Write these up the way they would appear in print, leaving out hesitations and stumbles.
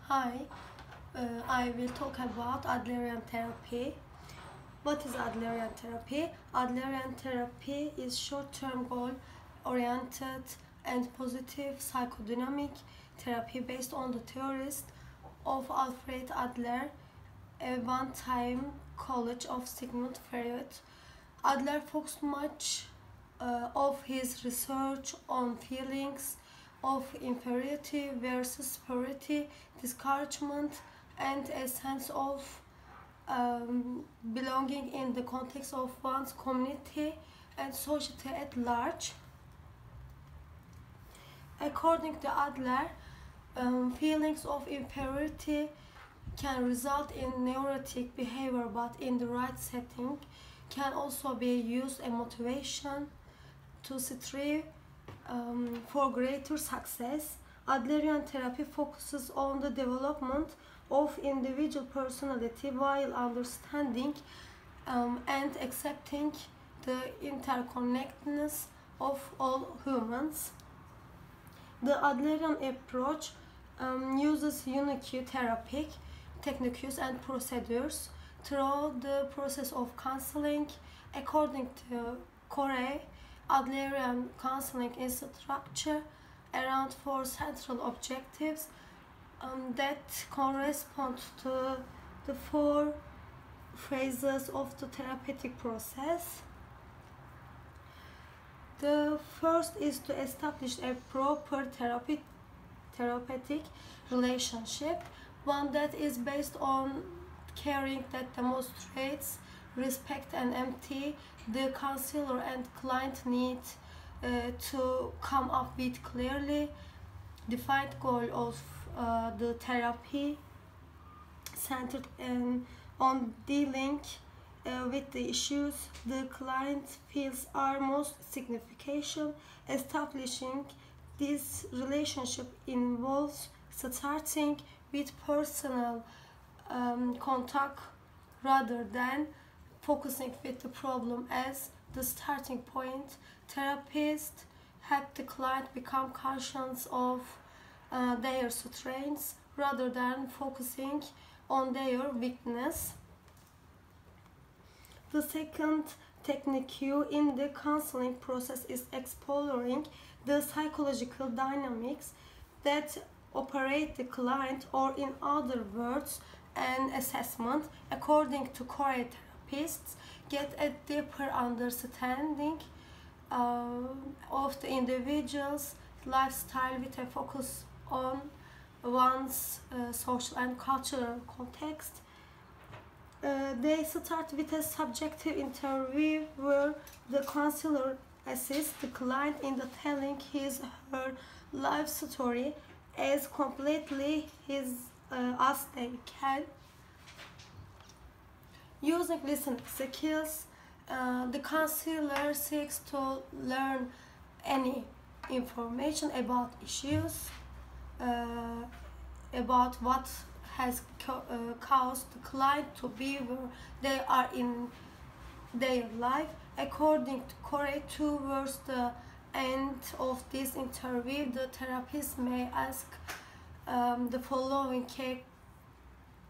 Hi, I will talk about Adlerian therapy. What is Adlerian therapy? Adlerian therapy is short-term goal-oriented and positive psychodynamic therapy based on the theories of Alfred Adler, a one-time college of Sigmund Freud. Adler focused much of his research on feelings of inferiority versus superiority, discouragement, and a sense of belonging in the context of one's community and society at large. According to Adler, feelings of inferiority can result in neurotic behavior, but in the right setting can also be used as motivation to strive for greater success. Adlerian therapy focuses on the development of individual personality while understanding and accepting the interconnectedness of all humans. The Adlerian approach uses unique therapeutic techniques and procedures through the process of counseling. According to Corey, Adlerian counseling is structured around four central objectives that correspond to the four phases of the therapeutic process. The first is to establish a proper therapeutic relationship, one that is based on caring that demonstrates respect and empathy. The counselor and client need to come up with clearly defined goal of the therapy centered on dealing with the issues the client feels are most significant. Establishing this relationship involves starting with personal contact rather than focusing with the problem as the starting point. Therapists help the client become conscious of their strengths rather than focusing on their weakness. The second technique in the counseling process is exploring the psychological dynamics that operate the client, or in other words, an assessment. According to Corey, therapists get a deeper understanding of the individual's lifestyle with a focus on one's social and cultural context. They start with a subjective interview where the counselor assists the client in the telling his or her life story as completely as they can. Using listening skills, the counselor seeks to learn any information about issues, about what has caused the client to be where they are in their life. According to Corey, towards the end of this interview, the therapist may ask the following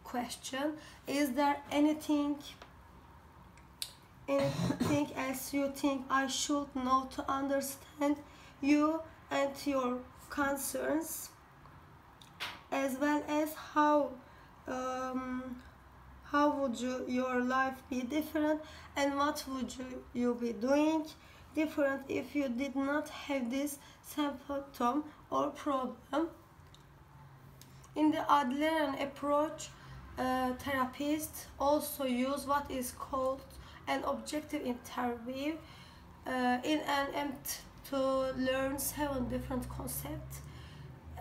question: is there anything else you think I should know to understand you and your concerns, as well as how would your life be different, and what would you be doing different if you did not have this symptom or problem? In the Adlerian approach, therapists also use what is called an objective interview in an attempt to learn 7 different concepts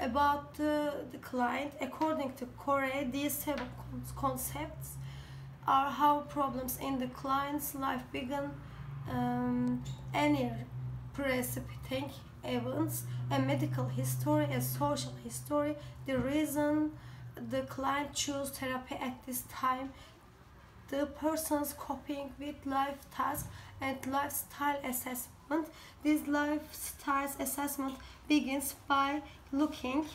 about the client. According to Corey, these 7 concepts are how problems in the client's life begin, any precipitating events, a medical history, a social history, the reason the client chose therapy at this time, the person's coping with life tasks, and lifestyle assessment. This lifestyle assessment begins by looking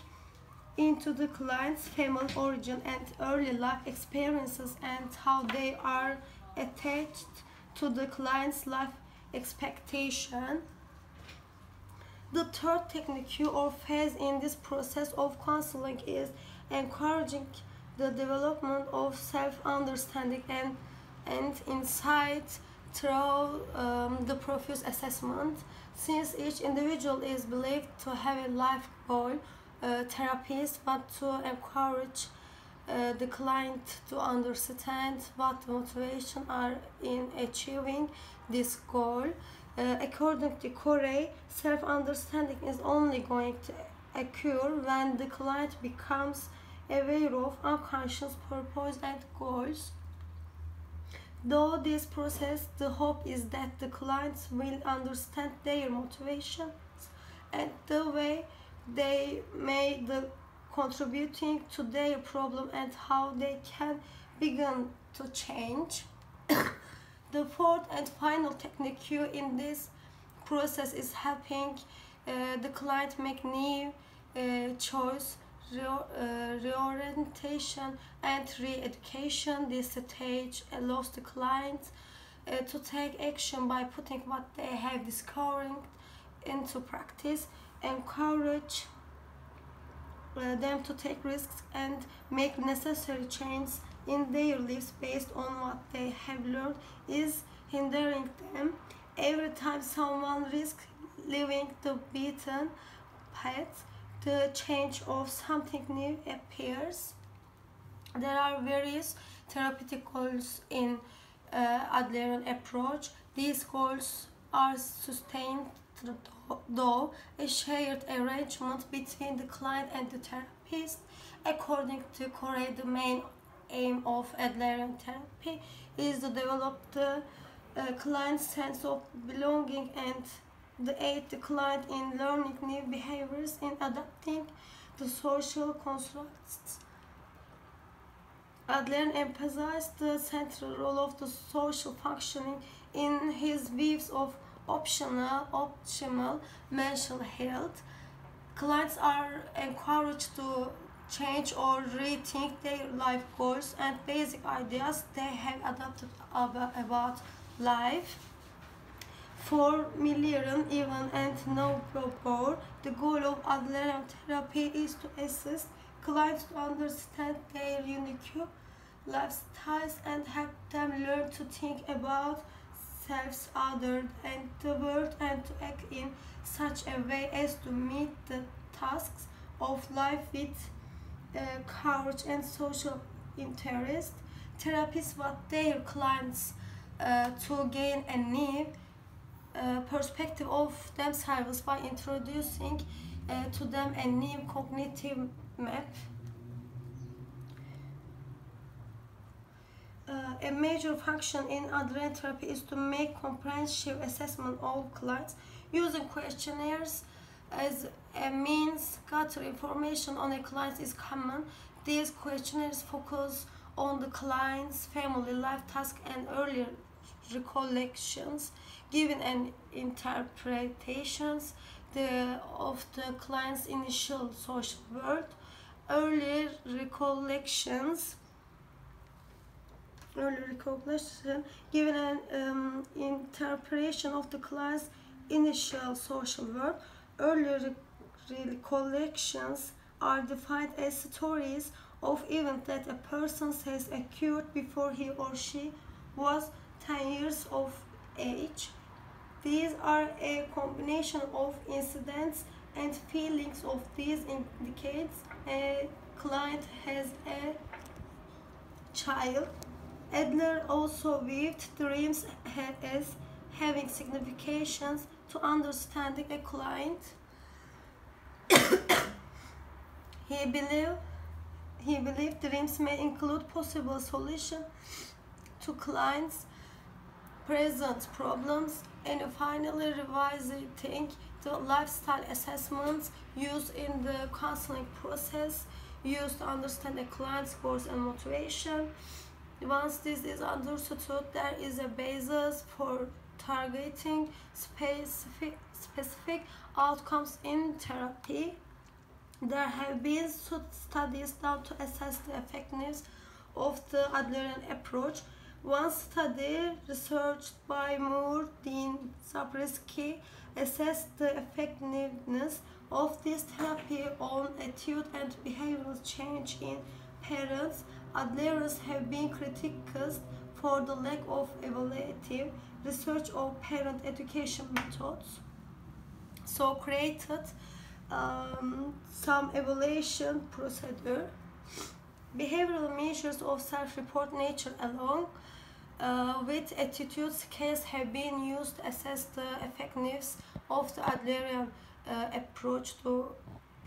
into the client's family origin and early life experiences and how they are attached to the client's life expectation. The third technique or phase in this process of counseling is encouraging the development of self-understanding and insight through the profuse assessment. Since each individual is believed to have a life goal, therapists want to encourage the client to understand what the motivation are in achieving this goal. According to Corey, self-understanding is only going to occur when the client becomes aware of unconscious purpose and goals. Though this process, the hope is that the clients will understand their motivations and the way they may be contributing to their problem and how they can begin to change. The fourth and final technique in this process is helping the client make new choice, reorientation and re-education. This stage allows the client to take action by putting what they have discovered into practice, encourage them to take risks and make necessary changes in their lives based on what they have learned is hindering them. Every time someone risks leaving the beaten path, the change of something new appears. There are various therapeutic goals in Adlerian approach. These goals are sustained though a shared arrangement between the client and the therapist. According to Corey, the main aim of Adlerian therapy is to develop the client's sense of belonging and to aid the client in learning new behaviors, in adapting the social constructs. Adler emphasized the central role of the social functioning in his views of optimal mental health. Clients are encouraged to change or rethink their life goals and basic ideas they have adopted about life. For Millieren, Ivan, and Noble, the goal of Adlerian therapy is to assist clients to understand their unique lifestyles and help them learn to think about themselves, others, and the world, and to act in such a way as to meet the tasks of life with courage and social interest. Therapists want their clients to gain a new perspective of themselves by introducing to them a new cognitive map. A major function in Adleri therapy is to make comprehensive assessment of clients using questionnaires as a means. Gather information on a client is common. These questionnaires focus on the client's family life, task, and earlier recollections, giving an interpretations of the client's initial social world. Earlier recollection giving an interpretation of the client's initial social world. Earlier recollections are defined as stories of events that a person has occurred before he or she was 10 years of age. These are a combination of incidents and feelings. Of these indicates a client has a child. Adler also viewed dreams as having significations to understanding a client. He believed dreams may include possible solutions to clients' present problems, and finally revisiting the lifestyle assessments used in the counseling process used to understand a client's goals and motivation. Once this is understood, there is a basis for targeting specific outcomes in therapy. There have been studies done to assess the effectiveness of the Adlerian approach. One study, researched by Moore, Dean Zabriskie, assessed the effectiveness of this therapy on attitude and behavioral change in parents. Adlerians have been criticized for the lack of evaluative research of parent education methods. So created some evaluation procedure. Behavioral measures of self-report nature along with attitude scales have been used to assess the effectiveness of the Adlerian approach to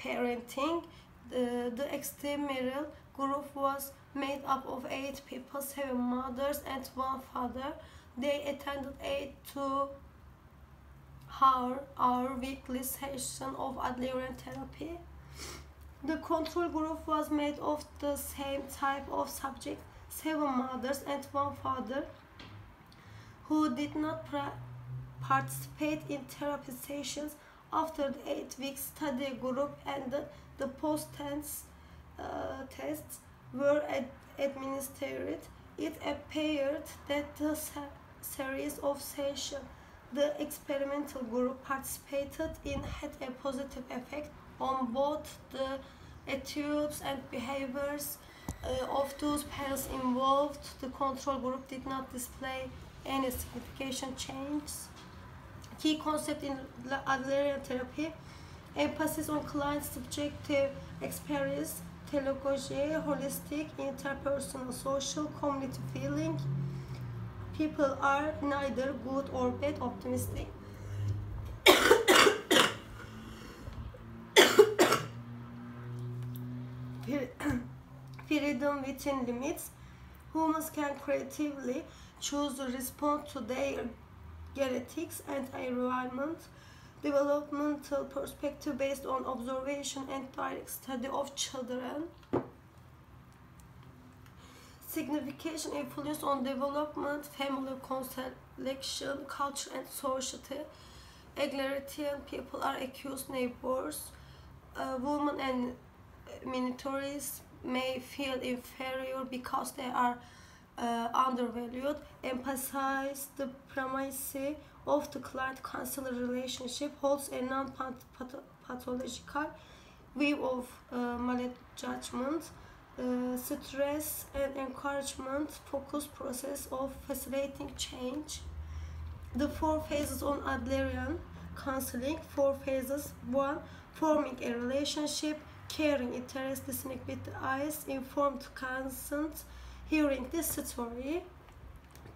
parenting. The extramarital group was made up of 8 people, 7 mothers and 1 father. They attended 8 to our weekly session of Adlerian therapy. The control group was made of the same type of subject, 7 mothers and 1 father, who did not participate in therapy sessions. After the 8-week study group ended, the post-tests were administered. It appeared that the series of sessions the experimental group participated in had a positive effect on both the attitudes and behaviors of those parents involved. The control group did not display any significant changes. Key concept in Adlerian therapy: emphasis on client subjective experience, teleology, holistic, interpersonal, social, community feeling. People are neither good or bad, optimistic. Freedom within limits. Humans can creatively choose to respond to their genetics and environment. Developmental perspective based on observation and direct study of children. Significant influence on development, family constellation, culture and society. Egalitarian people are accused neighbors. Women and minorities may feel inferior because they are undervalued. Emphasize the primacy of the client-counselor relationship, holds a non-pathological view of maladjustment. Stress and encouragement focus process of facilitating change. The 4 phases on Adlerian counseling. 4 phases. 1. Forming a relationship, caring interest, listening with the eyes, informed consent, hearing the story.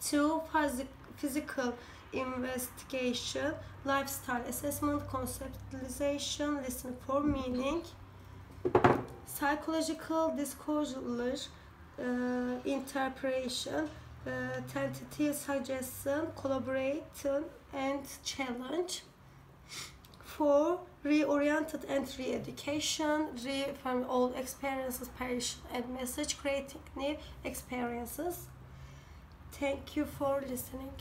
2. Physical investigation, lifestyle assessment, conceptualization, listening for meaning. Psychological disclosure, interpretation, tentative suggestion, collaboration and challenge. 4. Reoriented and re-education, reframe old experiences, perish and message, creating new experiences. Thank you for listening.